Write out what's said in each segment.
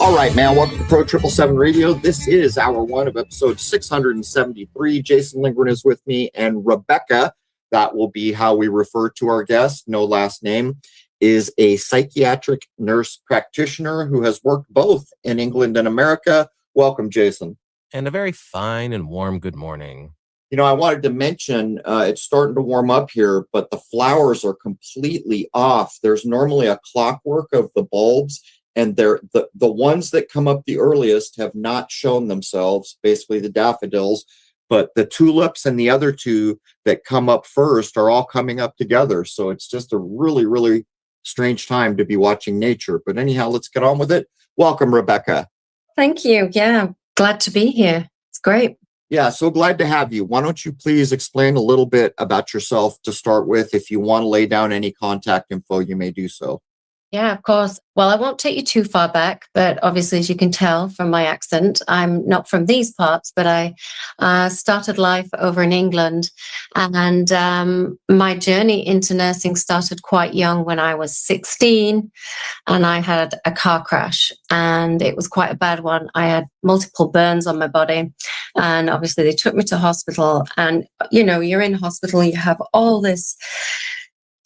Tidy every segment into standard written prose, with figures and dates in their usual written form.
All right, man. Welcome to Pro 777 Radio. This is hour one of episode 673. Jason Lindgren is with me, and Rebecca, that will be how we refer to our guest, no last name, is a psychiatric nurse practitioner who has worked both in England and America. Welcome, Jason. And a very fine and warm good morning. You know, I wanted to mention, it's starting to warm up here, but the flowers are completely off. There's normally a clockwork of the bulbs, and they're the ones that come up the earliest have not shown themselves, basically the daffodils, but the tulips and the other two that come up first are all coming up together. So it's just a really, really strange time to be watching nature. But anyhow, let's get on with it. Welcome, Rebecca. Thank you. Yeah, glad to be here. It's great. Yeah, so glad to have you. Why don't you please explain a little bit about yourself to start with? If you want to lay down any contact info, you may do so. Yeah, of course. Well, I won't take you too far back, but obviously, as you can tell from my accent, I'm not from these parts, but I started life over in England. And my journey into nursing started quite young when I was 16, and I had a car crash, and it was quite a bad one. I had multiple burns on my body, and obviously they took me to hospital. And, you know, you're in hospital, you have all this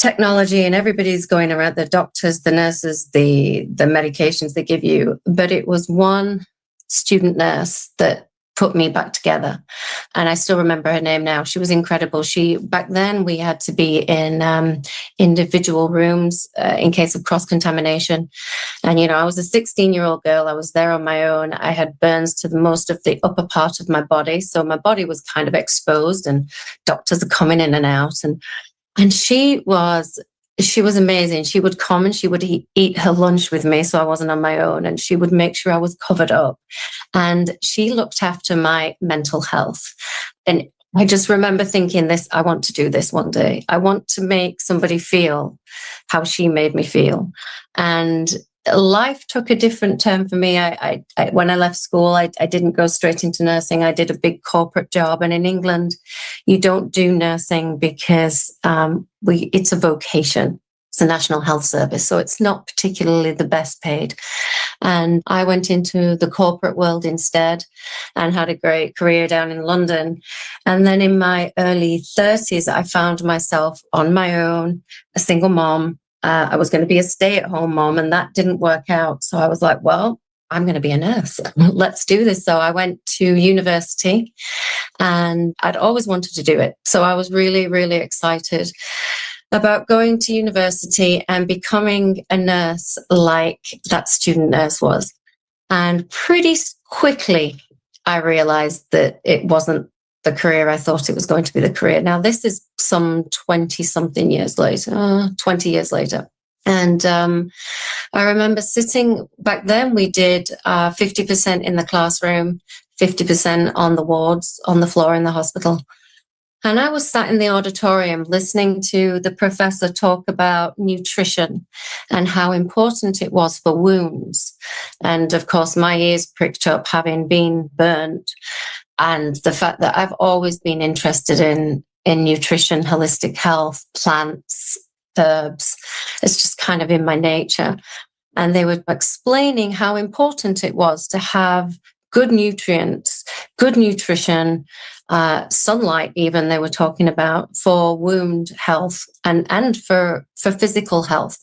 technology and everybody's going around, the doctors, the nurses, the medications they give you. But it was one student nurse that put me back together. And I still remember her name now. She was incredible. Back then we had to be in individual rooms in case of cross-contamination. And, you know, I was a 16-year-old girl. I was there on my own. I had burns to most of the upper part of my body. So my body was kind of exposed, and doctors are coming in and out. And she was amazing. She would come and she would eat her lunch with me, so I wasn't on my own, and she would make sure I was covered up. And she looked after my mental health. And I just remember thinking I want to do this one day. I want to make somebody feel how she made me feel. And life took a different turn for me. When I left school, I didn't go straight into nursing. I did a big corporate job. And in England, you don't do nursing because it's a vocation. It's a National Health Service. So it's not particularly the best paid. And I went into the corporate world instead and had a great career down in London. And then in my early 30s, I found myself on my own, a single mom. I was going to be a stay-at-home mom, and that didn't work out. So I was like, well, I'm going to be a nurse. Let's do this. So I went to university, and I'd always wanted to do it. So I was really, really excited about going to university and becoming a nurse like that student nurse was. And pretty quickly, I realized that it wasn't the career I thought it was going to be the career. Now, this is some 20-something years later, 20 years later. And I remember sitting back then, we did 50% in the classroom, 50% on the wards, on the floor in the hospital. And I was sat in the auditorium listening to the professor talk about nutrition and how important it was for wounds. And of course, my ears pricked up having been burnt. And the fact that I've always been interested in nutrition, holistic health, plants, herbs. It's just kind of in my nature. And they were explaining how important it was to have good nutrients, good nutrition, sunlight even they were talking about for wound health and for physical health.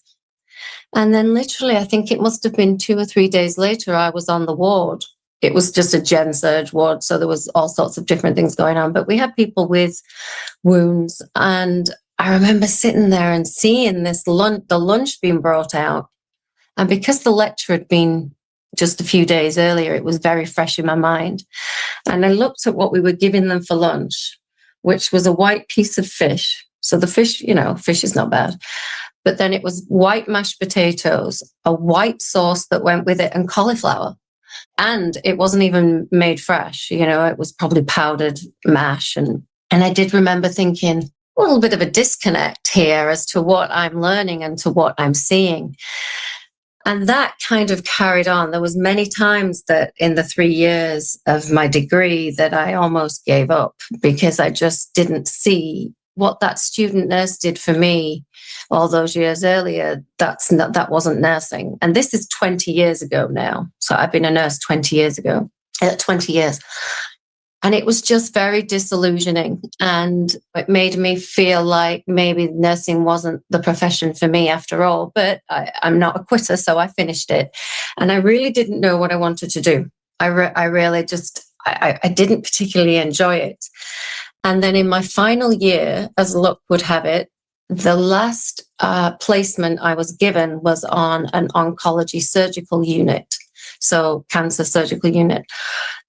And then literally, I think it must have been 2 or 3 days later, I was on the ward. It was just a gen surge ward, so there was all sorts of different things going on. But we had people with wounds, and I remember sitting there and seeing the lunch being brought out. And because the lecture had been just a few days earlier, it was very fresh in my mind. And I looked at what we were giving them for lunch, which was a white piece of fish. So the fish, fish is not bad. But then it was white mashed potatoes, a white sauce that went with it, and cauliflower. And it wasn't even made fresh, it was probably powdered mash. And I did remember thinking a little bit of a disconnect here as to what I'm learning and to what I'm seeing. And that kind of carried on. There was many times that in the 3 years of my degree that I almost gave up because I just didn't see what that student nurse did for me all those years earlier, that wasn't nursing. And this is 20 years ago now. So I've been a nurse 20 years. And it was just very disillusioning. And it made me feel like maybe nursing wasn't the profession for me after all. But I'm not a quitter, so I finished it. And I really didn't know what I wanted to do. I didn't particularly enjoy it. And then in my final year, as luck would have it, the last placement I was given was on an oncology surgical unit. So cancer surgical unit,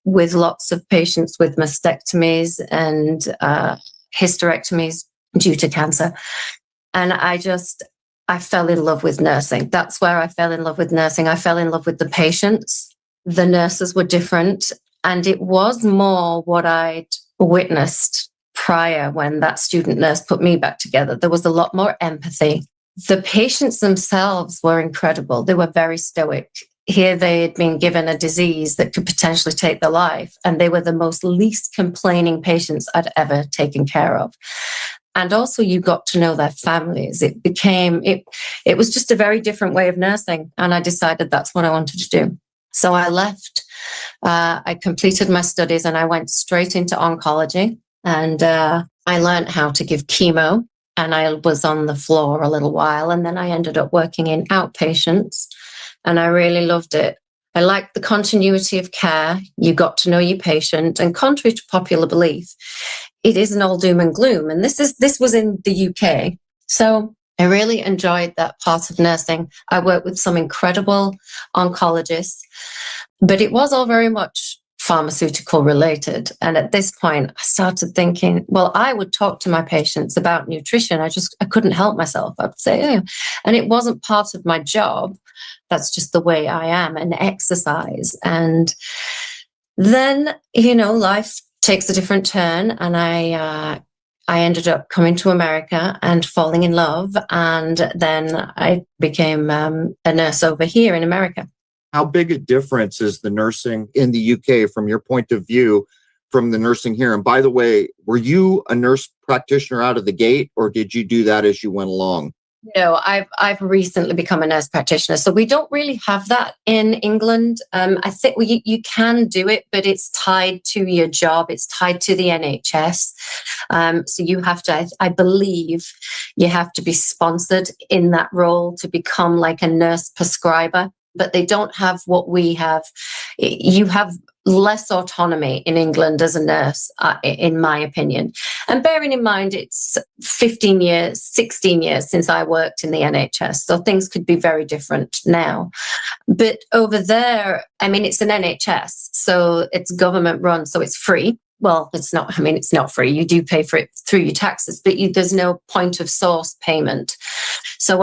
with lots of patients with mastectomies and hysterectomies due to cancer. And I fell in love with nursing. That's where I fell in love with nursing. I fell in love with the patients. The nurses were different. And it was more what I'd witnessed prior when that student nurse put me back together. There was a lot more empathy. The patients themselves were incredible. They were very stoic. Here they had been given a disease that could potentially take their life, and they were the most least complaining patients I'd ever taken care of. And also you got to know their families. It was just a very different way of nursing, and I decided that's what I wanted to do. So I left, I completed my studies, and I went straight into oncology, and I learned how to give chemo, and I was on the floor a little while, and then I ended up working in outpatients. And I really loved it. I liked the continuity of care. You got to know your patient. And contrary to popular belief, it isn't all doom and gloom. And this was in the UK. So I really enjoyed that part of nursing. I worked with some incredible oncologists, but it was all very much pharmaceutical related. And at this point, I started thinking, well, I would talk to my patients about nutrition. I couldn't help myself. I would say, and it wasn't part of my job. That's just the way I am, and exercise. And then, life takes a different turn, and I ended up coming to America and falling in love. And then I became a nurse over here in America. How big a difference is the nursing in the UK from your point of view from the nursing here? And by the way, were you a nurse practitioner out of the gate, or did you do that as you went along? No, I've recently become a nurse practitioner. So we don't really have that in England. I think you can do it, but it's tied to your job. It's tied to the NHS. So you have to, I believe, you have to be sponsored in that role to become like a nurse prescriber. But they don't have what we have. You have less autonomy in England as a nurse, in my opinion. And bearing in mind, it's 16 years since I worked in the NHS. So things could be very different now. But over there, it's an NHS. So it's government run. So it's free. Well, it's not free. You do pay for it through your taxes, but there's no point of source payment. So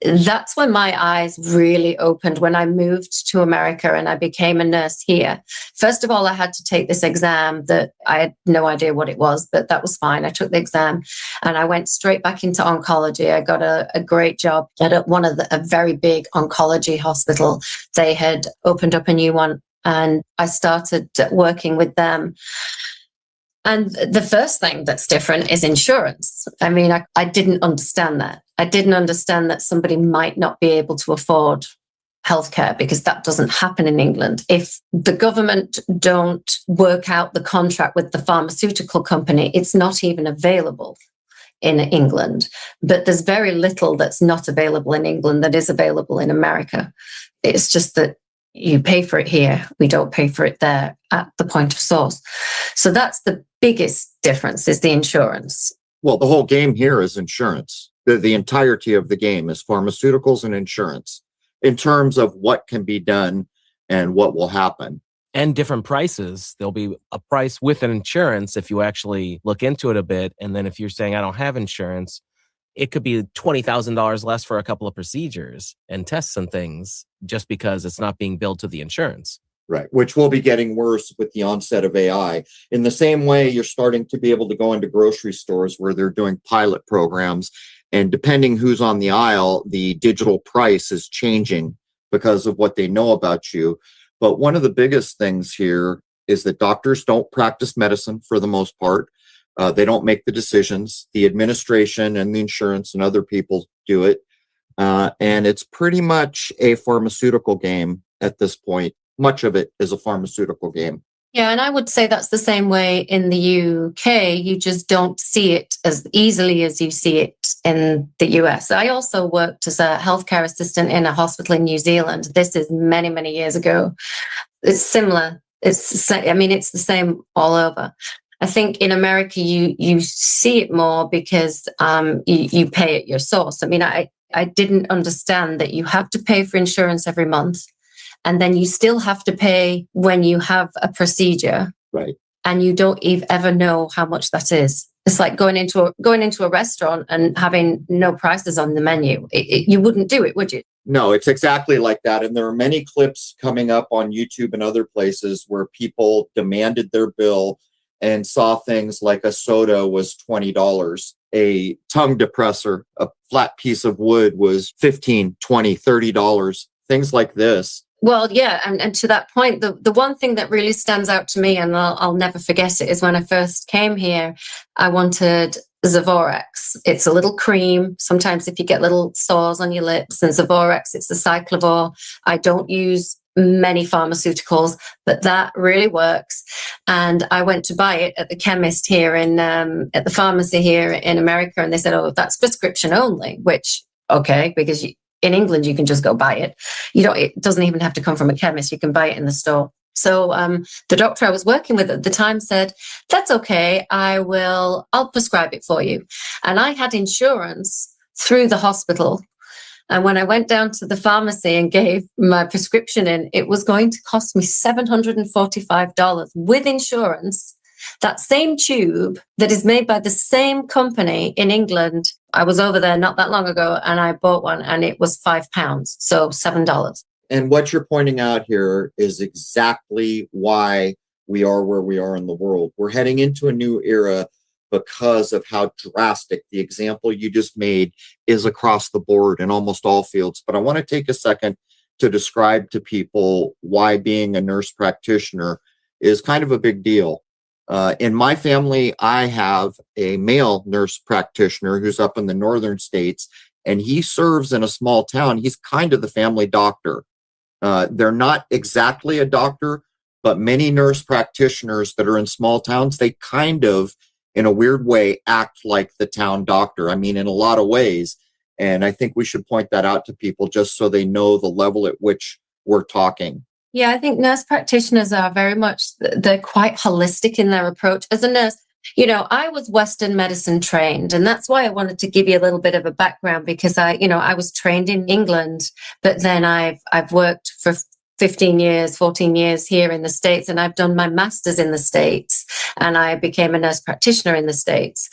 that's when my eyes really opened when I moved to America and I became a nurse here. First of all, I had to take this exam that I had no idea what it was, but that was fine. I took the exam and I went straight back into oncology. I got a great job at a very big oncology hospital. They had opened up a new one and I started working with them. And the first thing that's different is insurance. I didn't understand that. I didn't understand that somebody might not be able to afford healthcare because that doesn't happen in England. If the government don't work out the contract with the pharmaceutical company, it's not even available in England. But there's very little that's not available in England that is available in America. It's just that you pay for it here. We don't pay for it there at the point of source. So that's the biggest difference, is the insurance. Well, the whole game here is insurance. The entirety of the game is pharmaceuticals and insurance in terms of what can be done and what will happen. And different prices. There'll be a price with an insurance if you actually look into it a bit. And then if you're saying, I don't have insurance, it could be $20,000 less for a couple of procedures and tests and things just because it's not being billed to the insurance. Right, which will be getting worse with the onset of AI. In the same way, you're starting to be able to go into grocery stores where they're doing pilot programs. And depending who's on the aisle, the digital price is changing because of what they know about you. But one of the biggest things here is that doctors don't practice medicine for the most part. They don't make the decisions. The administration and the insurance and other people do it. And it's pretty much a pharmaceutical game at this point. Much of it is a pharmaceutical game. Yeah, and I would say that's the same way in the UK. You just don't see it as easily as you see it in the US. I also worked as a healthcare assistant in a hospital in New Zealand. This is many, many years ago. It's similar. It's the same all over. I think in America, you see it more because you pay at your source. I mean, I didn't understand that you have to pay for insurance every month. And then you still have to pay when you have a procedure. Right. And you don't ever know how much that is. It's like going into a restaurant and having no prices on the menu. You wouldn't do it, would you? No, it's exactly like that. And there are many clips coming up on YouTube and other places where people demanded their bill and saw things like a soda was $20, a tongue depressor, a flat piece of wood was $15, $20, $30, things like this. Well, yeah, and to that point, the one thing that really stands out to me, and I'll never forget it, is when I first came here, I wanted Zavorex. It's a little cream. Sometimes if you get little sores on your lips, and Zavorex, it's the cyclovir. I don't use many pharmaceuticals, but that really works. And I went to buy it at the chemist here at the pharmacy here in America, and they said, "Oh, that's prescription only," which, okay, because in England, you can just go buy it. It doesn't even have to come from a chemist. You can buy it in the store. So the doctor I was working with at the time said, "That's okay. I'll prescribe it for you." And I had insurance through the hospital. And when I went down to the pharmacy and gave my prescription in, it was going to cost me $745 with insurance. That same tube that is made by the same company in England. I was over there not that long ago and I bought one and it was £5, so $7. And what you're pointing out here is exactly why we are where we are in the world. We're heading into a new era because of how drastic the example you just made is across the board in almost all fields. But I want to take a second to describe to people why being a nurse practitioner is kind of a big deal. In my family, I have a male nurse practitioner who's up in the northern states, and he serves in a small town. He's kind of the family doctor. They're not exactly a doctor, but many nurse practitioners that are in small towns, they kind of, in a weird way, act like the town doctor. I mean, in a lot of ways. And I think we should point that out to people just so they know the level at which we're talking. Yeah, I think nurse practitioners are they're quite holistic in their approach. As a nurse, I was Western medicine trained, and that's why I wanted to give you a little bit of a background, because I was trained in England, but then I've worked for 15 years, 14 years here in the States, and I've done my master's in the States, and I became a nurse practitioner in the States.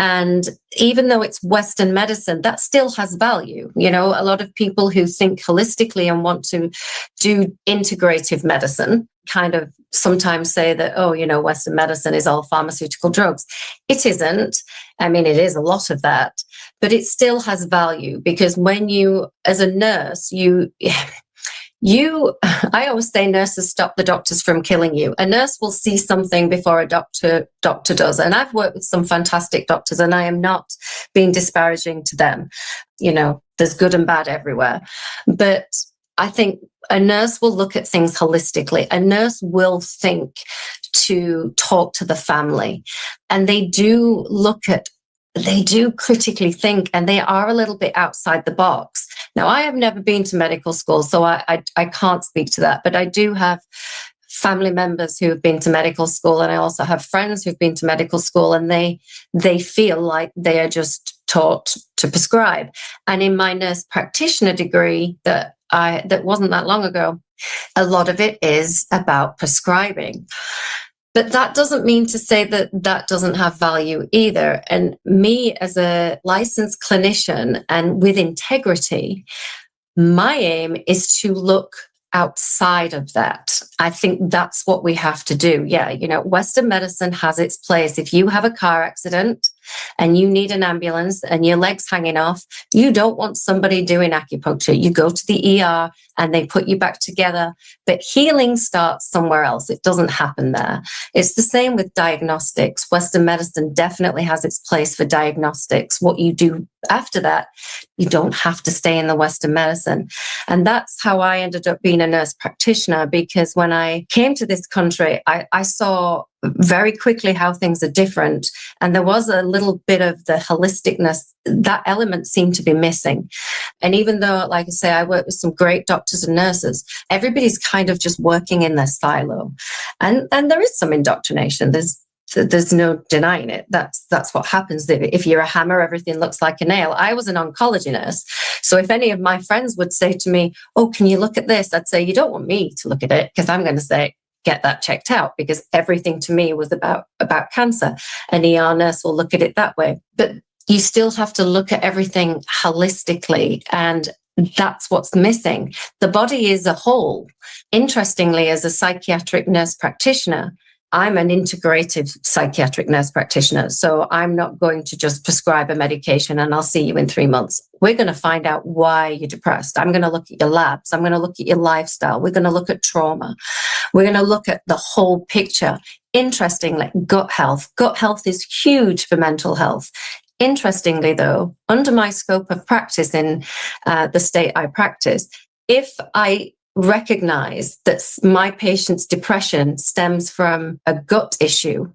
And even though it's Western medicine, that still has value. A lot of people who think holistically and want to do integrative medicine kind of sometimes say that, Western medicine is all pharmaceutical drugs. It isn't. I mean, it is a lot of that, but it still has value, because when you, as a nurse, I always say nurses stop the doctors from killing you. A nurse will see something before a doctor does. And I've worked with some fantastic doctors, and I am not being disparaging to them. There's good and bad everywhere. But I think a nurse will look at things holistically. A nurse will think to talk to the family. And they do critically think, and they are a little bit outside the box. Now, I have never been to medical school, so I can't speak to that, but I do have family members who have been to medical school, and I also have friends who've been to medical school, and they feel like they are just taught to prescribe. And in my nurse practitioner degree that wasn't that long ago, a lot of it is about prescribing. But that doesn't mean to say that doesn't have value either. And me as a licensed clinician and with integrity, my aim is to look outside of that. I think that's what we have to do. Yeah, Western medicine has its place. If you have a car accident and you need an ambulance and your leg's hanging off, you don't want somebody doing acupuncture. You go to the ER and they put you back together. But healing starts somewhere else. It doesn't happen there. It's the same with diagnostics. Western medicine definitely has its place for diagnostics. What you do after that, you don't have to stay in the Western medicine. And that's how I ended up being a nurse practitioner, because when I came to this country, I saw very quickly how things are different. And there was a little bit of the holisticness, that element seemed to be missing. And even though, like I say, I work with some great doctors and nurses, everybody's kind of just working in their silo. And there is some indoctrination. There's no denying it. That's what happens. If you're a hammer, everything looks like a nail. I was an oncology nurse. So if any of my friends would say to me, oh, can you look at this? I'd say, you don't want me to look at it, because I'm going to say, get that checked out, because everything to me was about cancer. An ER nurse will look at it that way. But you still have to look at everything holistically, and that's what's missing. The body is a whole. Interestingly, as a psychiatric nurse practitioner, I'm an integrative psychiatric nurse practitioner. So I'm not going to just prescribe a medication and I'll see you in 3 months. We're going to find out why you're depressed. I'm going to look at your labs. I'm going to look at your lifestyle. We're going to look at trauma. We're going to look at the whole picture. Interestingly, gut health. Gut health is huge for mental health. Interestingly, though, under my scope of practice in the state I practice, if I recognize that my patient's depression stems from a gut issue,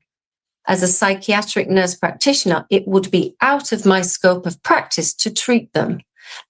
as a psychiatric nurse practitioner, it would be out of my scope of practice to treat them.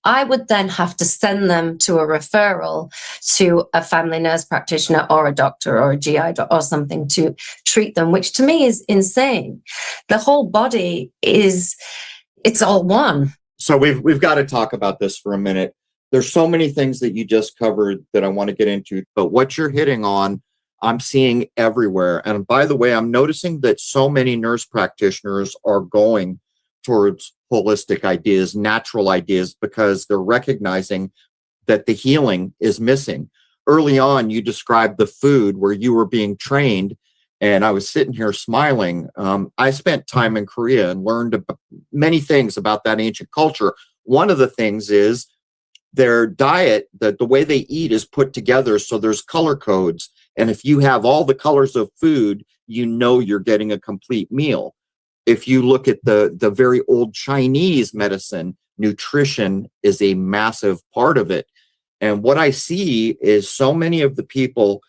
I would then have to send them to a referral to a family nurse practitioner or a doctor or a GI doctor or something to treat them, which to me is insane. The whole body it's all one. So we've got to talk about this for a minute. There's so many things that you just covered that I want to get into, but what you're hitting on, I'm seeing everywhere. And by the way, I'm noticing that so many nurse practitioners are going towards holistic ideas, natural ideas, because they're recognizing that the healing is missing. Early on, you described the food where you were being trained, and I was sitting here smiling. I spent time in Korea and learned many things about that ancient culture. One of the things is their diet, the way they eat is put together so there's color codes. And if you have all the colors of food, you know you're getting a complete meal. If you look at the very old Chinese medicine, nutrition is a massive part of it. And what I see is so many of the people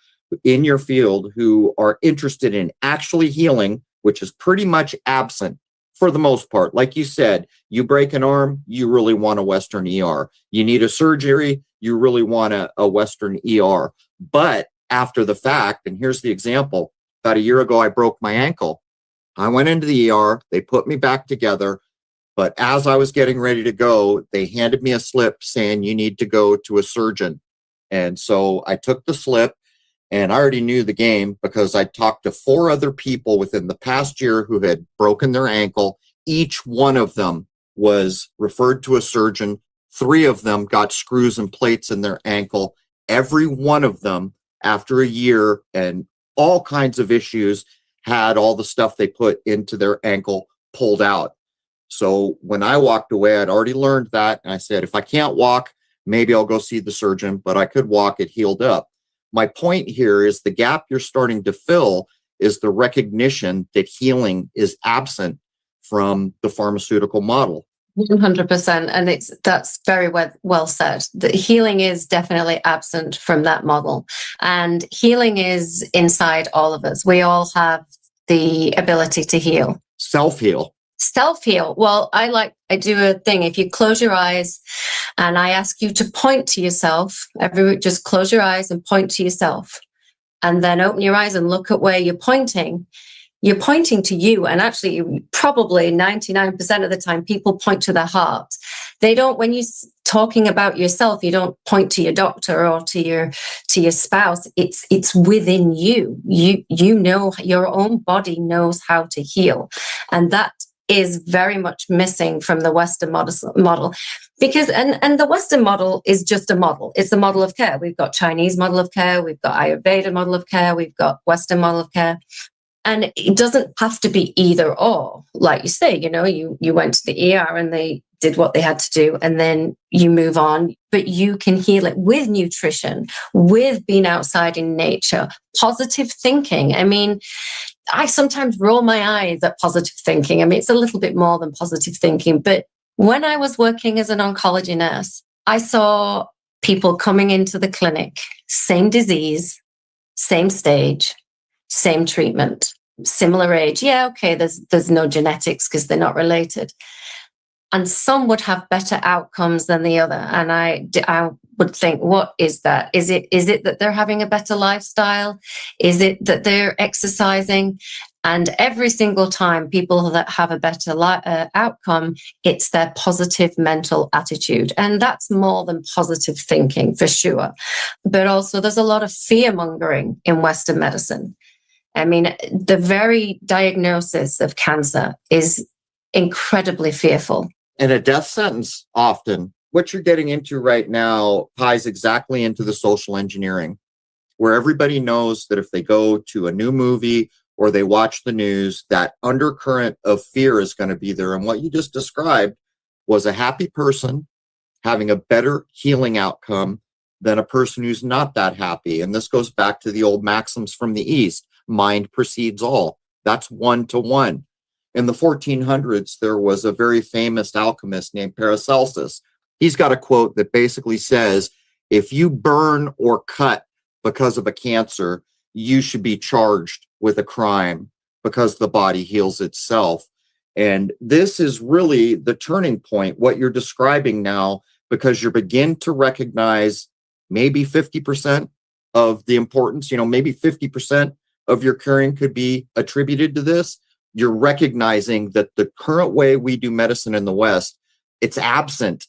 in your field who are interested in actually healing, which is pretty much absent for the most part. Like you said, you break an arm, you really want a Western ER. You need a surgery, you really want a Western ER. But after the fact, and here's the example, about a year ago, I broke my ankle. I went into the ER, they put me back together, but as I was getting ready to go, they handed me a slip saying you need to go to a surgeon. And so I took the slip, and I already knew the game because I talked to 4 other people within the past year who had broken their ankle. Each one of them was referred to a surgeon. 3 of them got screws and plates in their ankle. Every one of them, after a year and all kinds of issues, had all the stuff they put into their ankle pulled out. So when I walked away, I'd already learned that. And I said, if I can't walk, maybe I'll go see the surgeon, but I could walk, it healed up. My point here is the gap you're starting to fill is the recognition that healing is absent from the pharmaceutical model. 100%. And that's very well said. The healing is definitely absent from that model. And healing is inside all of us. We all have the ability to heal. Self-heal. Self-heal. Well, I do a thing. If you close your eyes and I ask you to point to yourself, just close your eyes and point to yourself, and then open your eyes and look at where you're pointing. You're pointing to you. And actually, probably 99% of the time, people point to their heart. They don't, when you're talking about yourself, you don't point to your doctor or to your spouse. It's within you. You know, your own body knows how to heal. And that is very much missing from the Western model, because and the Western model is just a model. It's a model of care. We've got Chinese model of care, we've got Ayurveda model of care, we've got Western model of care. And it doesn't have to be either or. Like you say, you went to the ER and they did what they had to do, and then you move on. But you can heal it with nutrition, with being outside in nature, positive thinking. I mean, I sometimes roll my eyes at positive thinking. I mean, it's a little bit more than positive thinking. But when I was working as an oncology nurse, I saw people coming into the clinic, same disease, same stage, same treatment, similar age. Yeah, okay, there's no genetics because they're not related. And some would have better outcomes than the other. And I would think, what is that? Is it that they're having a better lifestyle? Is it that they're exercising? And every single time people that have a better outcome, it's their positive mental attitude. And that's more than positive thinking for sure. But also there's a lot of fear mongering in Western medicine. I mean, the very diagnosis of cancer is incredibly fearful. And a death sentence often, what you're getting into right now ties exactly into the social engineering, where everybody knows that if they go to a new movie or they watch the news, that undercurrent of fear is going to be there. And what you just described was a happy person having a better healing outcome than a person who's not that happy. And this goes back to the old maxims from the East. Mind precedes all. That's 1-to-1. In the 1400s, there was a very famous alchemist named Paracelsus. He's got a quote that basically says, if you burn or cut because of a cancer, you should be charged with a crime because the body heals itself. And this is really the turning point, what you're describing now, because you begin to recognize maybe 50% of the importance, maybe 50% of your curing could be attributed to this. You're recognizing that the current way we do medicine in the West, it's absent.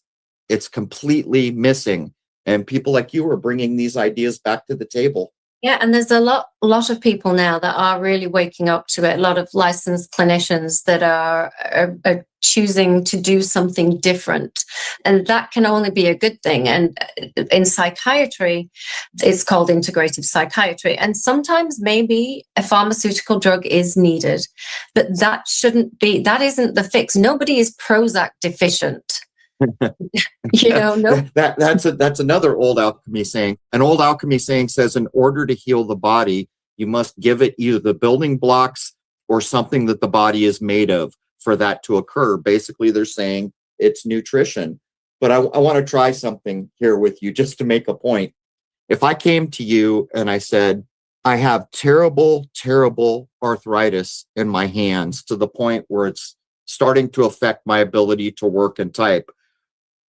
It's completely missing. And people like you are bringing these ideas back to the table. Yeah, and there's a lot of people now that are really waking up to it. A lot of licensed clinicians that are choosing to do something different. And that can only be a good thing. And in psychiatry, it's called integrative psychiatry. And sometimes maybe a pharmaceutical drug is needed, but that isn't the fix. Nobody is Prozac deficient. No. That's another old alchemy saying. An old alchemy saying says, in order to heal the body, you must give it either the building blocks or something that the body is made of for that to occur. Basically, they're saying it's nutrition. But I want to try something here with you just to make a point. If I came to you and I said, I have terrible, terrible arthritis in my hands to the point where it's starting to affect my ability to work and type,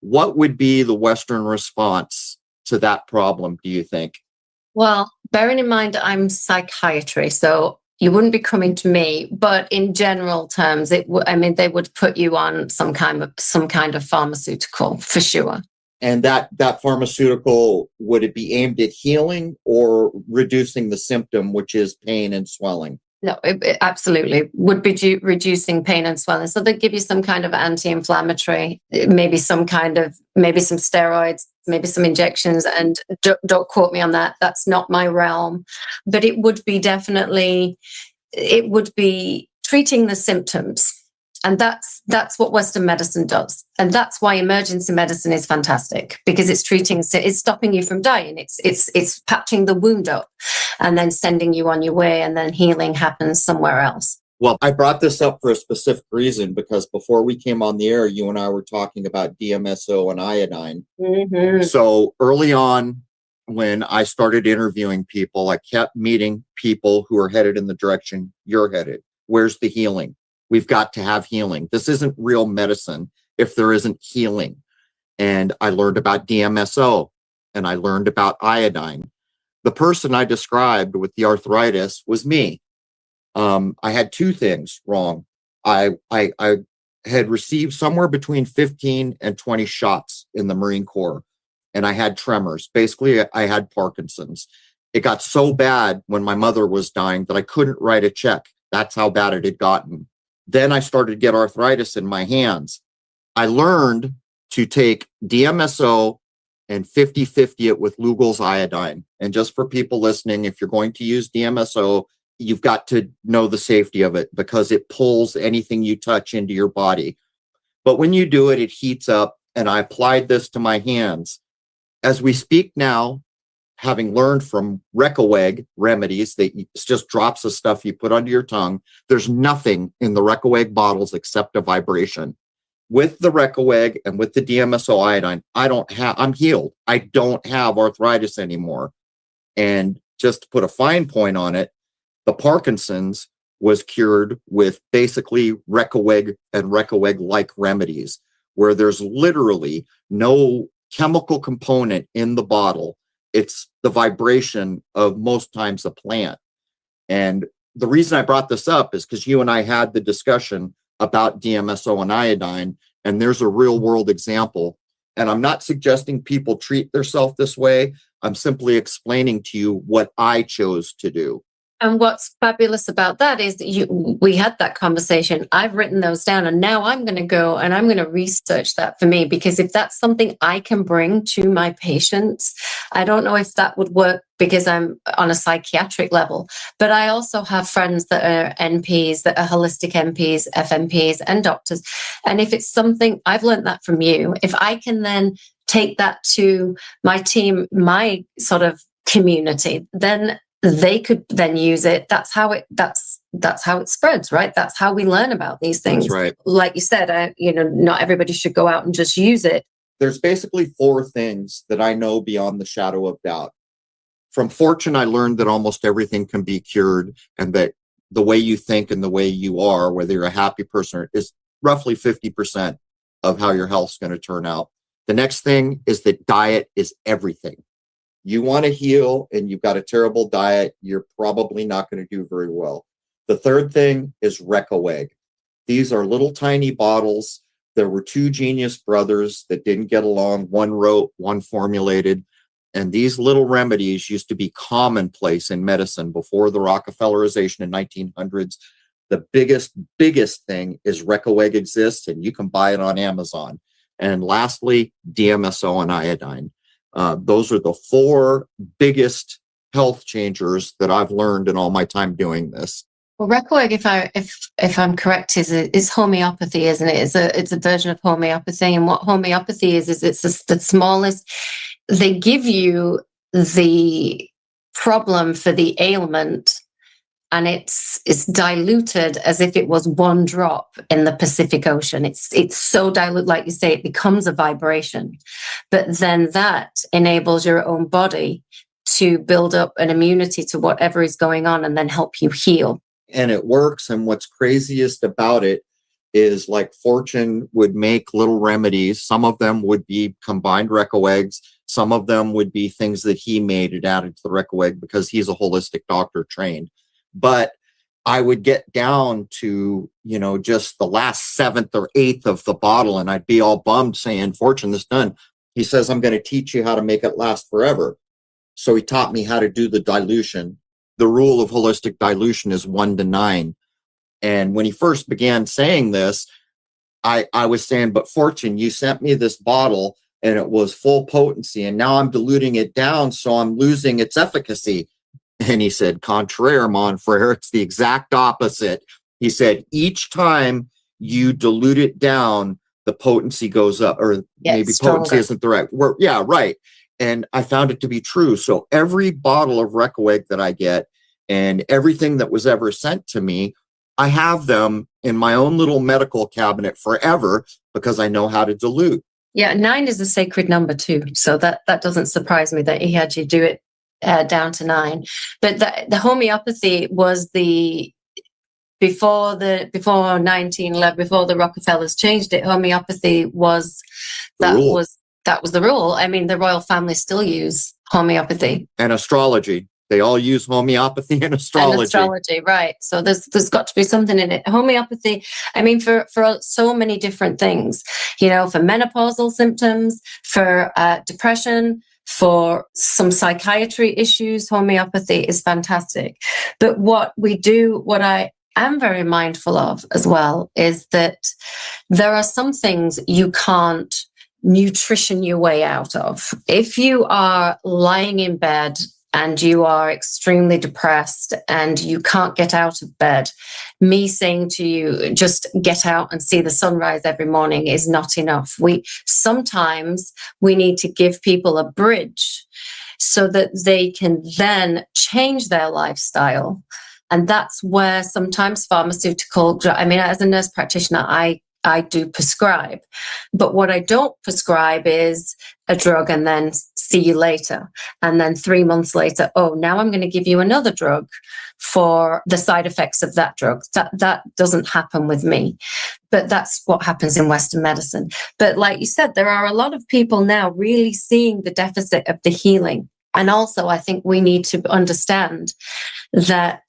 what would be the Western response to that problem, do you think? Well, bearing in mind I'm psychiatry, so you wouldn't be coming to me, but in general terms, they would put you on some kind of pharmaceutical for sure. And that pharmaceutical, would it be aimed at healing or reducing the symptom, which is pain and swelling? No, it absolutely would be reducing pain and swelling. So they give you some kind of anti-inflammatory, maybe some steroids, maybe some injections. And don't quote me on that. That's not my realm. But it would be treating the symptoms. And that's what Western medicine does. And that's why emergency medicine is fantastic, because it's stopping you from dying. It's patching the wound up and then sending you on your way, and then healing happens somewhere else. Well, I brought this up for a specific reason, because before we came on the air, you and I were talking about DMSO and iodine. Mm-hmm. So early on, when I started interviewing people, I kept meeting people who are headed in the direction you're headed. Where's the healing? We've got to have healing. This isn't real medicine if there isn't healing. And I learned about DMSO and I learned about iodine. The person I described with the arthritis was me. I had two things wrong. I had received somewhere between 15 and 20 shots in the Marine Corps, and I had tremors. Basically, I had Parkinson's. It got so bad when my mother was dying that I couldn't write a check. That's how bad it had gotten. Then I started to get arthritis in my hands. I learned to take DMSO and 50-50 it with Lugol's iodine. And just for people listening, if you're going to use DMSO, you've got to know the safety of it because it pulls anything you touch into your body. But when you do it, it heats up. And I applied this to my hands. As we speak now, having learned from Recoweg remedies, it's just drops of stuff you put under your tongue. There's nothing in the Recoweg bottles except a vibration. With the Recoweg and with the DMSO iodine, I'm healed. I don't have arthritis anymore. And just to put a fine point on it, the Parkinson's was cured with basically Recoweg and Recoweg-like remedies, where there's literally no chemical component in the bottle. It's the vibration of most times a plant. And the reason I brought this up is because you and I had the discussion about DMSO and iodine, and there's a real world example. And I'm not suggesting people treat themselves this way. I'm simply explaining to you what I chose to do. And what's fabulous about that is that we had that conversation. I've written those down, and now I'm going to go and I'm going to research that for me, because if that's something I can bring to my patients, I don't know if that would work because I'm on a psychiatric level, but I also have friends that are NPs, that are holistic NPs, FMPs, and doctors. And if it's something, I've learned that from you, if I can then take that to my team, my sort of community, then they could then use it. That's how it spreads, right? That's how we learn about these things. That's right. Like you said, not everybody should go out and just use it. There's basically 4 things that I know beyond the shadow of doubt. From Fortune, I learned that almost everything can be cured, and that the way you think and the way you are, whether you're a happy person, is roughly 50% of how your health's going to turn out. The next thing is that diet is everything. You want to heal and you've got a terrible diet, you're probably not going to do very well. The third thing is Recoweg. These are little tiny bottles. There were 2 genius brothers that didn't get along. One wrote, one formulated. And these little remedies used to be commonplace in medicine before the Rockefellerization in 1900s. The biggest thing is Recoweg exists, and you can buy it on Amazon. And lastly, DMSO and iodine. Those are the 4 biggest health changers that I've learned in all my time doing this. Well, Recoweg, if I'm correct, is homeopathy, isn't it? It's a version of homeopathy, and what homeopathy is it's the smallest. They give you the problem for the ailment, and it's diluted as if it was 1 drop in the Pacific Ocean. It's so dilute, like you say, it becomes a vibration. But then that enables your own body to build up an immunity to whatever is going on and then help you heal. And it works. And what's craziest about it is, like, Fortune would make little remedies. Some of them would be combined Recowegs. Some of them would be things that he made and added to the Recoweg because he's a holistic doctor trained. But I would get down to, just the last 7th or 8th of the bottle, and I'd be all bummed saying, Fortune, this done. He says, I'm going to teach you how to make it last forever. So he taught me how to do the dilution. The rule of holistic dilution is 1:9. And when he first began saying this, I was saying, but Fortune, you sent me this bottle and it was full potency, and now I'm diluting it down, so I'm losing its efficacy. And he said, contraire, mon frere, it's the exact opposite. He said, each time you dilute it down, the potency goes up, or maybe potency isn't the right word. Yeah, right. And I found it to be true. So every bottle of Recoweg that I get and everything that was ever sent to me, I have them in my own little medical cabinet forever because I know how to dilute. Yeah, 9 is a sacred number too. So that doesn't surprise me that he had you do it down to 9. But the homeopathy was before 1911, before the Rockefellers changed it. Homeopathy was the rule. I mean, the royal family still use homeopathy and astrology. They all use homeopathy and astrology. And astrology, right? So there's got to be something in it. Homeopathy, I mean, for so many different things, for menopausal symptoms, for depression, for some psychiatry issues, homeopathy is fantastic. But what I am very mindful of as well is that there are some things you can't nutrition your way out of. If you are lying in bed and you are extremely depressed and you can't get out of bed, me saying to you, just get out and see the sunrise every morning is not enough. Sometimes we need to give people a bridge so that they can then change their lifestyle. And that's where sometimes pharmaceutical, I mean, as a nurse practitioner, I do prescribe. But what I don't prescribe is a drug and then see you later. And then 3 months later, oh, now I'm going to give you another drug for the side effects of that drug. That doesn't happen with me. But that's what happens in Western medicine. But like you said, there are a lot of people now really seeing the deficit of the healing. And also, I think we need to understand that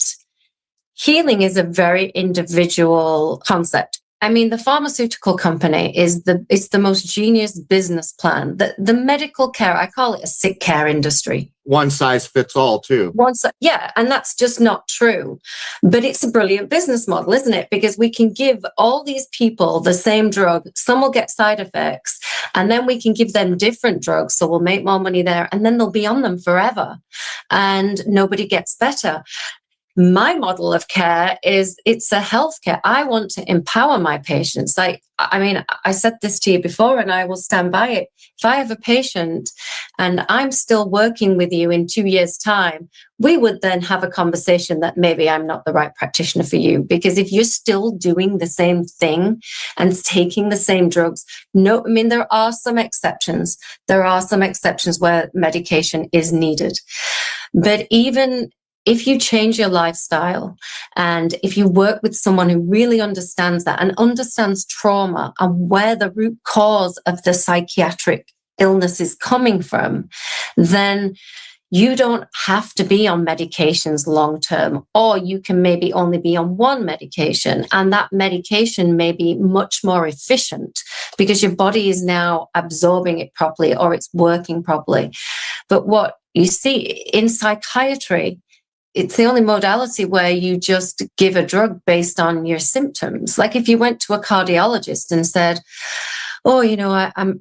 healing is a very individual concept. I mean, the pharmaceutical company it's the most genius business plan. The medical care, I call it a sick care industry. One size fits all, too. Yeah, and that's just not true. But it's a brilliant business model, isn't it? Because we can give all these people the same drug. Some will get side effects, and then we can give them different drugs. So we'll make more money there, and then they'll be on them forever, and nobody gets better. My model of care it's a healthcare. I want to empower my patients. I mean, I said this to you before and I will stand by it. If I have a patient and I'm still working with you in 2 years' time, we would then have a conversation that maybe I'm not the right practitioner for you. Because if you're still doing the same thing and taking the same drugs, no, I mean, there are some exceptions. There are some exceptions where medication is needed. But even if you change your lifestyle and if you work with someone who really understands that and understands trauma and where the root cause of the psychiatric illness is coming from, then you don't have to be on medications long term, or you can maybe only be on one medication, and that medication may be much more efficient because your body is now absorbing it properly or it's working properly. But what you see in psychiatry, it's the only modality where you just give a drug based on your symptoms. Like if you went to a cardiologist and said, oh, you know,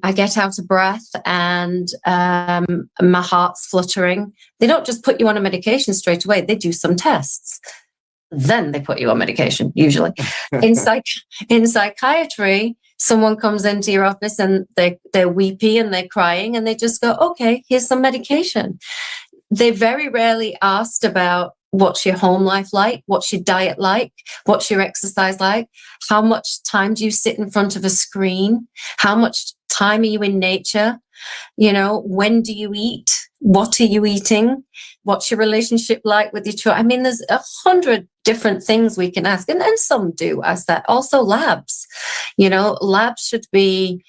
I get out of breath and my heart's fluttering. They don't just put you on a medication straight away. They do some tests. Then they put you on medication, usually. In psychiatry, someone comes into your office and they're weepy and they're crying and they just go, okay, here's some medication. They very rarely asked about what's your home life like, what's your diet like, what's your exercise like, how much time do you sit in front of a screen, how much time are you in nature, you know, when do you eat, what are you eating, what's your relationship like with your children. I mean, there's 100 different things we can ask, and some do ask that. Also labs, you know, labs should be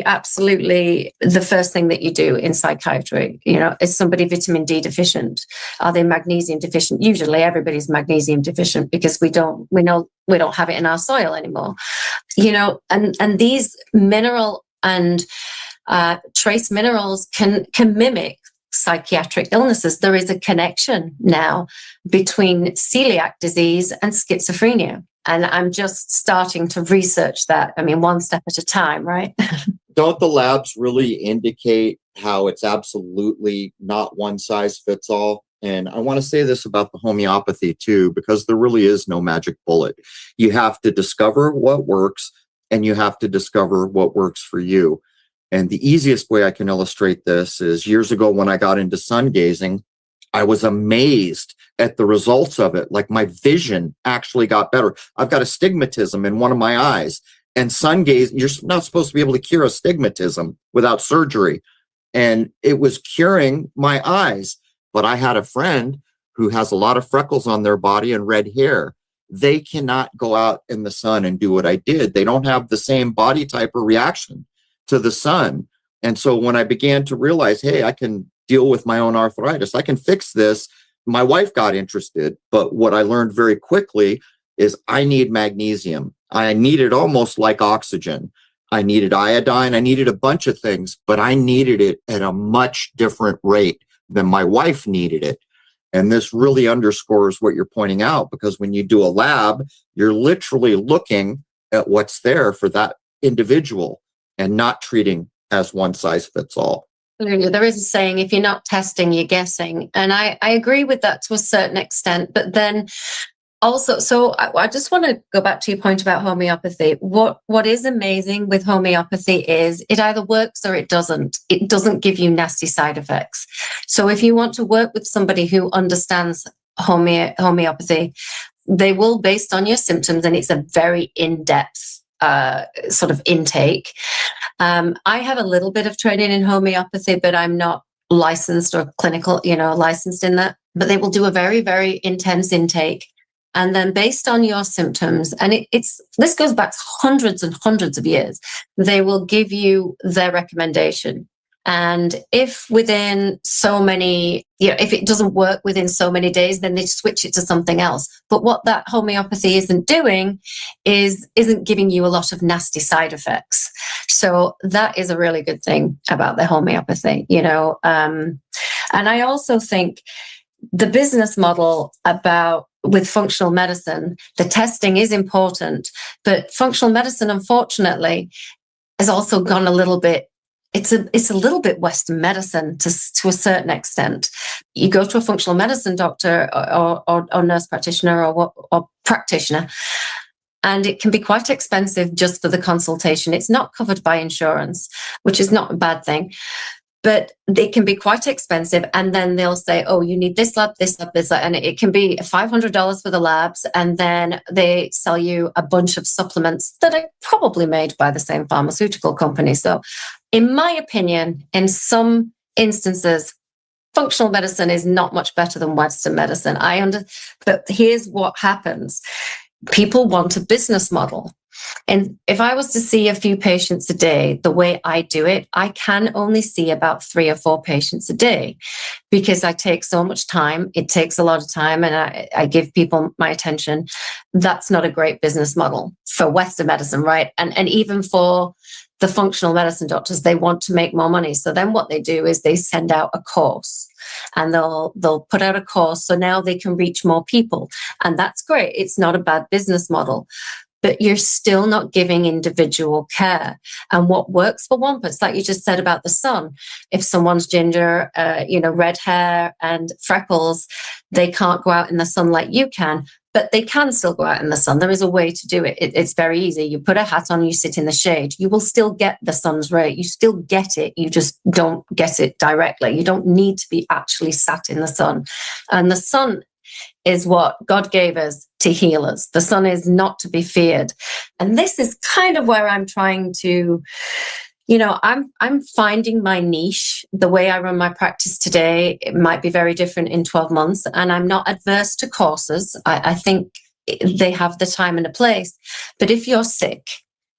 absolutely the first thing that you do in psychiatry. You know, is somebody vitamin D deficient? Are they magnesium deficient? Usually everybody's magnesium deficient because we know we don't have it in our soil anymore. You know, and these mineral and trace minerals can mimic psychiatric illnesses. There is a connection now between celiac disease and schizophrenia. And I'm just starting to research that. I mean, one step at a time, right? Don't the labs really indicate how it's absolutely not one size fits all? And I want to say this about the homeopathy too, because there really is no magic bullet. You have to discover what works and you have to discover what works for you. And the easiest way I can illustrate this is years ago when I got into sun gazing, I was amazed at the results of it. Like my vision actually got better. I've got astigmatism in one of my eyes, and sun gaze, you're not supposed to be able to cure astigmatism without surgery. And it was curing my eyes. But I had a friend who has a lot of freckles on their body and red hair. They cannot go out in the sun and do what I did. They don't have the same body type or reaction to the sun. And so when I began to realize, hey, I can deal with my own arthritis, I can fix this, my wife got interested. But what I learned very quickly is I need magnesium. I need it almost like oxygen. I needed iodine. I needed a bunch of things, but I needed it at a much different rate than my wife needed it. And this really underscores what you're pointing out, because when you do a lab, you're literally looking at what's there for that individual and not treating as one size fits all. Absolutely. There is a saying, if you're not testing, you're guessing. And I agree with that to a certain extent. But then also, so I just want to go back to your point about homeopathy. What is amazing with homeopathy is it either works or it doesn't. It doesn't give you nasty side effects. So if you want to work with somebody who understands homeopathy, they will, based on your symptoms, and it's a very in-depth sort of intake. I have a little bit of training in homeopathy, but I'm not licensed or clinical, licensed in that. But they will do a very, very intense intake. And then based on your symptoms, and this goes back hundreds and hundreds of years, they will give you their recommendation. And if within so many, if it doesn't work within so many days, then they switch it to something else. But what that homeopathy isn't doing isn't giving you a lot of nasty side effects. So that is a really good thing about the homeopathy, And I also think the business model with functional medicine, the testing is important, but functional medicine, unfortunately, has also gone a little bit. It's a little bit Western medicine to a certain extent. You go to a functional medicine doctor or nurse practitioner or practitioner, and it can be quite expensive just for the consultation. It's not covered by insurance, which is not a bad thing. But it can be quite expensive. And then they'll say, oh, you need this lab, this lab, this lab. And it can be $500 for the labs. And then they sell you a bunch of supplements that are probably made by the same pharmaceutical company. So in my opinion, in some instances, functional medicine is not much better than Western medicine. But here's what happens. People want a business model. And if I was to see a few patients a day, the way I do it, I can only see about 3 or 4 patients a day because I take so much time. It takes a lot of time and I give people my attention. That's not a great business model for Western medicine, right? And even for the functional medicine doctors, they want to make more money. So then what they do is they send out a course and they'll put out a course. So now they can reach more people. And that's great. It's not a bad business model. But you're still not giving individual care. And what works for one person, like you just said about the sun, if someone's ginger, red hair and freckles, they can't go out in the sun like you can, but they can still go out in the sun. There is a way to do it. It's very easy. You put a hat on, you sit in the shade. You will still get the sun's ray. You still get it. You just don't get it directly. You don't need to be actually sat in the sun. And the sun is what God gave us to heal us. The sun is not to be feared. And this is kind of where I'm trying to, I'm finding my niche. The way I run my practice today, it might be very different in 12 months. And I'm not adverse to courses. I think they have the time and the place. But if you're sick,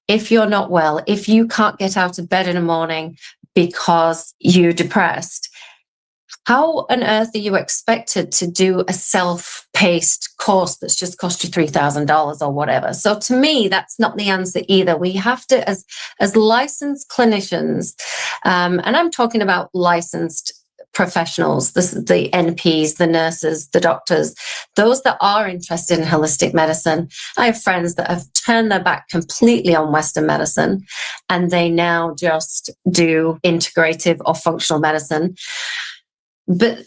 if you're not well, if you can't get out of bed in the morning because you're depressed, how on earth are you expected to do a self-paced course that's just cost you $3,000 or whatever? So to me, that's not the answer either. We have to, as licensed clinicians, and I'm talking about licensed professionals, the NPs, the nurses, the doctors, those that are interested in holistic medicine. I have friends that have turned their back completely on Western medicine and they now just do integrative or functional medicine. But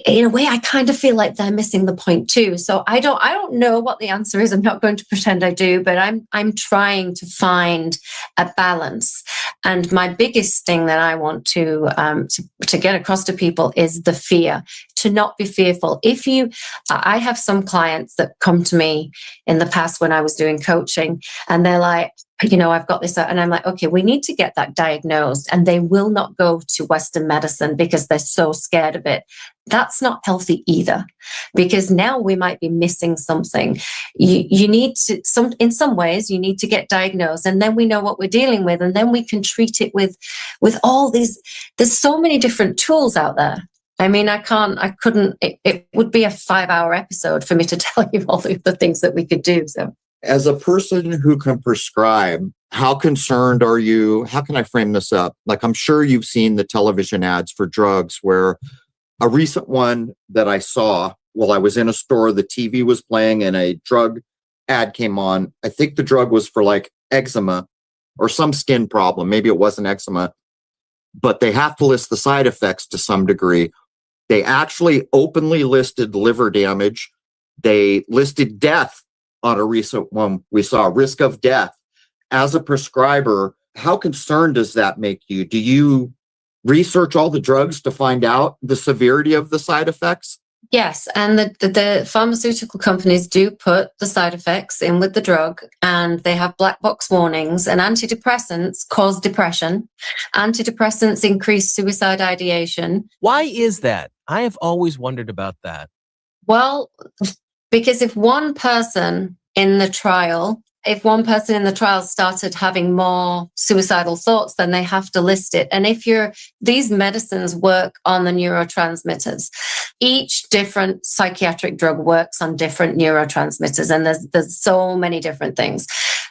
in a way, I kind of feel like they're missing the point too. So I don't know what the answer is. I'm not going to pretend I do, but I'm trying to find a balance. And my biggest thing that I want to get across to people is the fear, to not be fearful. I have some clients that come to me in the past when I was doing coaching, and they're like, I've got this, and I'm like, okay, we need to get that diagnosed. And they will not go to Western medicine because they're so scared of it. That's not healthy either, because now we might be missing something. You need to, in some ways, you need to get diagnosed, and then we know what we're dealing with, and then we can treat it with all these. There's so many different tools out there. I mean, it would be a 5-hour episode for me to tell you all the things that we could do. So, as a person who can prescribe, how concerned are you? How can I frame this up? Like, I'm sure you've seen the television ads for drugs, where a recent one that I saw while I was in a store, the TV was playing and a drug ad came on. I think the drug was for like eczema or some skin problem. Maybe it wasn't eczema. but they have to list the side effects to some degree. They actually openly listed liver damage. They listed death on a recent one. We saw risk of death. As a prescriber, how concerned does that make you? Do you research all the drugs to find out the severity of the side effects? Yes, and the pharmaceutical companies do put the side effects in with the drug, and they have black box warnings. And antidepressants cause depression. Antidepressants increase suicide ideation. Why is that? I have always wondered about that. Well, because if one person in the trial started having more suicidal thoughts, then they have to list it. And these medicines work on the neurotransmitters. Each different psychiatric drug works on different neurotransmitters, and there's so many different things.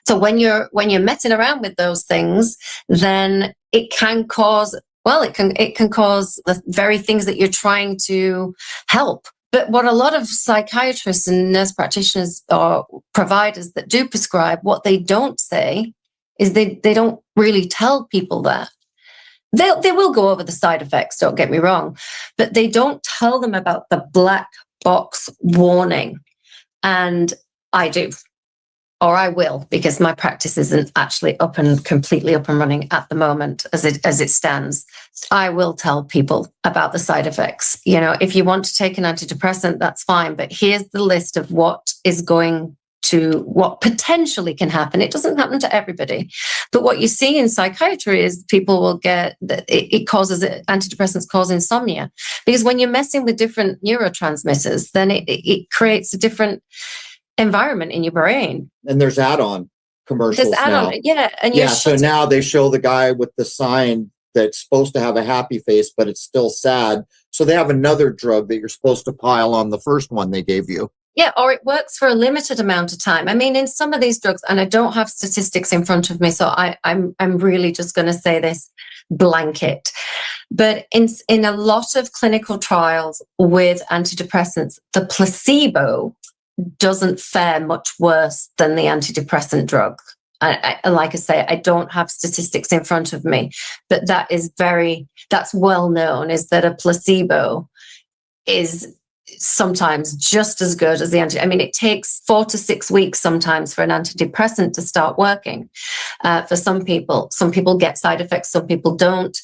So when you're messing around with those things, then it can cause, it can cause the very things that you're trying to help. But what a lot of psychiatrists and nurse practitioners or providers that do prescribe, what they don't say is they don't really tell people that. They will go over the side effects, don't get me wrong, but they don't tell them about the black box warning. And I do, or I will, because my practice isn't actually completely up and running at the moment as it stands. I will tell people about the side effects. If you want to take an antidepressant, that's fine, but here's the list of what potentially can happen. It doesn't happen to everybody, but what you see in psychiatry is people will get that antidepressants cause insomnia, because when you're messing with different neurotransmitters, then it creates a different environment in your brain. And there's add-on commercials now. So now they show the guy with the sign that's supposed to have a happy face, but it's still sad. So they have another drug that you're supposed to pile on the first one they gave you. Yeah, or it works for a limited amount of time. I mean, in some of these drugs, and I don't have statistics in front of me, so I'm really just going to say this blanket. But in a lot of clinical trials with antidepressants, the placebo doesn't fare much worse than the antidepressant drug. Like I say, I don't have statistics in front of me, but that's well known, is that a placebo is sometimes just as good as the it takes 4 to 6 weeks sometimes for an antidepressant to start working. For some people get side effects, some people don't.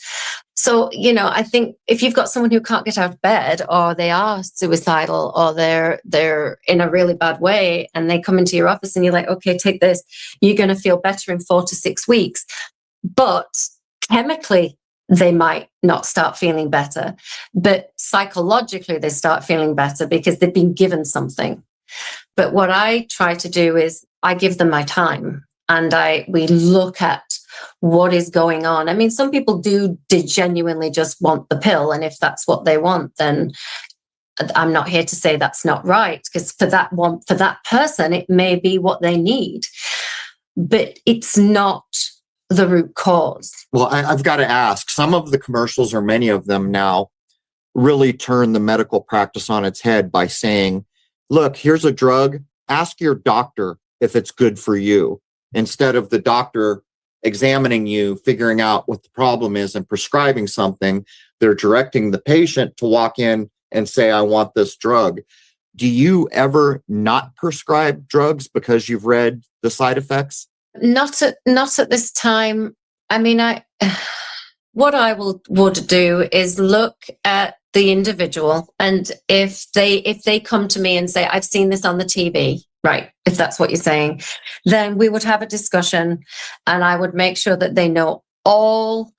So, I think if you've got someone who can't get out of bed, or they are suicidal, or they're in a really bad way, and they come into your office and you're like, okay, take this, you're going to feel better in 4 to 6 weeks. But chemically, they might not start feeling better, but psychologically they start feeling better because they've been given something. But what I try to do is I give them my time, and we look at what is going on. I mean, some people do genuinely just want the pill, and if that's what they want, then I'm not here to say that's not right, because for that person, it may be what they need, but it's not the root cause. Well, I've got to ask, some of the commercials, or many of them now, really turn the medical practice on its head by saying, look, here's a drug, ask your doctor if it's good for you, instead of the doctor examining you, figuring out what the problem is, and prescribing something. They're directing the patient to walk in and say, I want this drug. Do you ever not prescribe drugs because you've read the side effects? Not at this time. I mean, what I would do is look at the individual, and if they come to me and say, I've seen this on the TV, right, if that's what you're saying, then we would have a discussion, and I would make sure that they know all.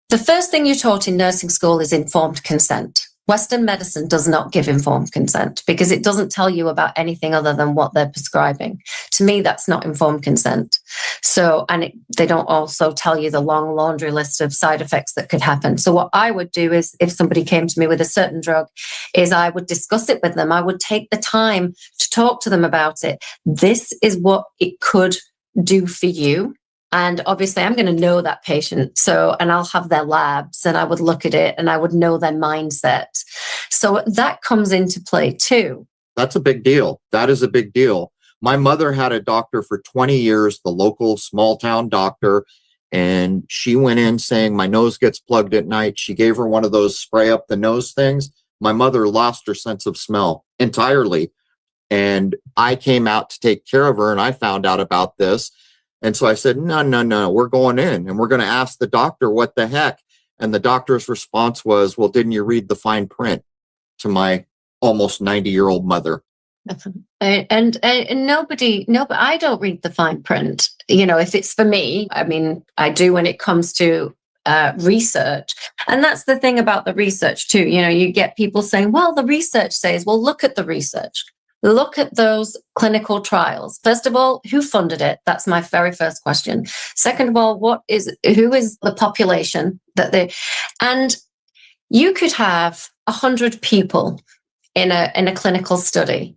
The first thing you're taught in nursing school is informed consent. Western medicine does not give informed consent, because it doesn't tell you about anything other than what they're prescribing. To me, that's not informed consent. So, they don't also tell you the long laundry list of side effects that could happen. So what I would do is, if somebody came to me with a certain drug, is I would discuss it with them. I would take the time to talk to them about it. This is what it could do for you. And obviously I'm going to know that patient. And I'll have their labs, and I would look at it, and I would know their mindset. So that comes into play too. That's a big deal. That is a big deal. My mother had a doctor for 20 years, the local small town doctor, And she went in saying, my nose gets plugged at night. She gave her one of those spray up the nose things. My mother lost her sense of smell entirely. And I came out to take care of her, and I found out about this. And so I said, no, we're going in and we're going to ask the doctor what the heck. And the doctor's response was, well, didn't you read the fine print? To my almost 90-year-old mother. And nobody, I don't read the fine print. If it's for me, I mean, I do when it comes to research. And that's the thing about the research too. You get people saying, well, the research says, well, look at the research. Look at those clinical trials. First of all, who funded it? That's my very first question. Second of all, who is the population and you could have 100 people in a clinical study,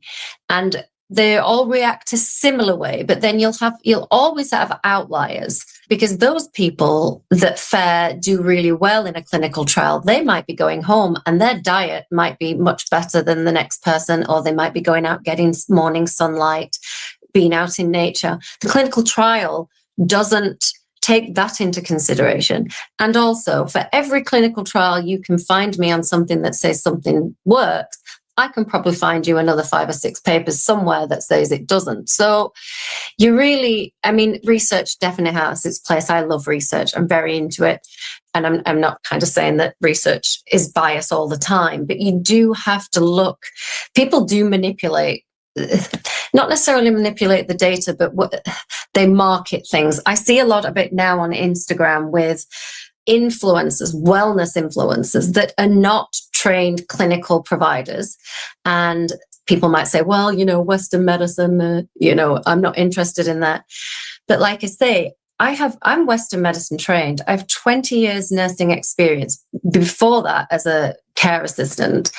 and they all react a similar way, but then you'll always have outliers, because those people that do really well in a clinical trial, they might be going home and their diet might be much better than the next person, or they might be going out getting morning sunlight, being out in nature. The clinical trial doesn't take that into consideration. And also, for every clinical trial you can find me on something that says something works, I can probably find you another 5 or 6 papers somewhere that says it doesn't. So research definitely has its place. I love research. I'm very into it. And I'm not kind of saying that research is biased all the time, but you do have to look. People do manipulate, not necessarily manipulate the data, but they market things. I see a lot of it now on Instagram with influencers, wellness influencers that are not trained clinical providers. And people might say, well, Western medicine, I'm not interested in that. But like I say, I'm Western medicine trained. I have 20 years nursing experience. Before that, as a care assistant,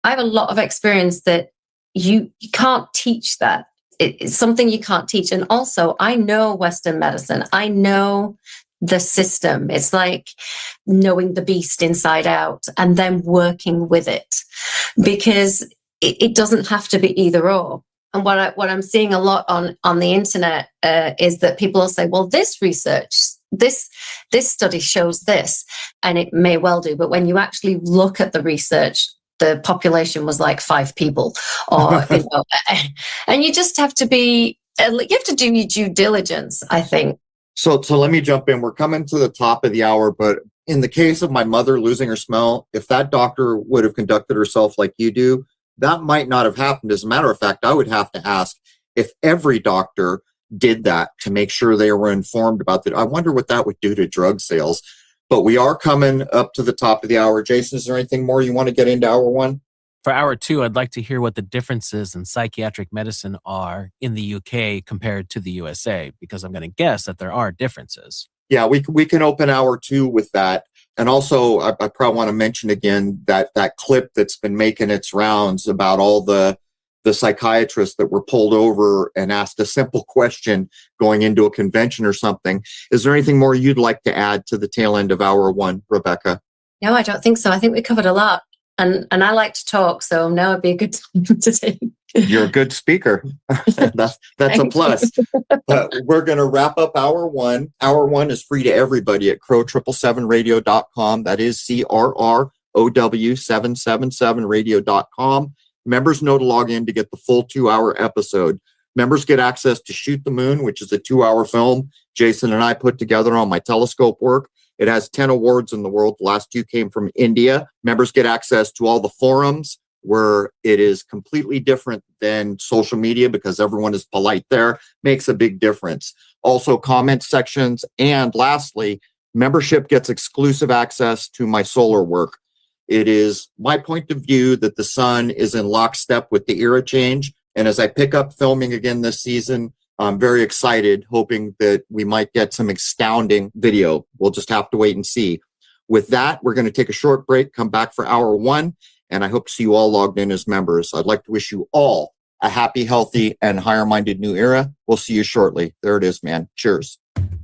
I have a lot of experience that you can't teach that. It's something you can't teach. And also, I know Western medicine. I know the system. It's like knowing the beast inside out and then working with it, because it doesn't have to be either or. And what I'm seeing a lot on the internet is that people will say, well, this research, this study shows this, and it may well do. But when you actually look at the research, the population was like 5 people, or and you just have to do your due diligence, I think. So let me jump in. We're coming to the top of the hour, but in the case of my mother losing her smell, if that doctor would have conducted herself like you do, that might not have happened. As a matter of fact, I would have to ask if every doctor did that to make sure they were informed about that. I wonder what that would do to drug sales. But we are coming up to the top of the hour. Jason, is there anything more you want to get into hour 1? For hour 2, I'd like to hear what the differences in psychiatric medicine are in the UK compared to the USA, because I'm going to guess that there are differences. Yeah, we can open hour 2 with that. And also, I probably want to mention again that clip that's been making its rounds about all the psychiatrists that were pulled over and asked a simple question going into a convention or something. Is there anything more you'd like to add to the tail end of hour 1, Rebecca? No, I don't think so. I think we covered a lot. And I like to talk, so now would be a good time to take. You're a good speaker. That's a plus. We're going to wrap up hour 1. Hour 1 is free to everybody at crow777radio.com. That is CRROW777radio.com. Members know to log in to get the full 2-hour episode. Members get access to Shoot the Moon, which is a 2-hour film Jason and I put together on my telescope work. It has 10 awards in the world. The last 2 came from India. Members get access to all the forums, where it is completely different than social media because everyone is polite there. Makes a big difference. Also, comment sections. And lastly, membership gets exclusive access to my solar work. It is my point of view that the sun is in lockstep with the era change. And as I pick up filming again this season, I'm very excited, hoping that we might get some astounding video. We'll just have to wait and see. With that, we're going to take a short break, come back for hour 1, and I hope to see you all logged in as members. I'd like to wish you all a happy, healthy, and higher-minded new era. We'll see you shortly. There it is, man. Cheers.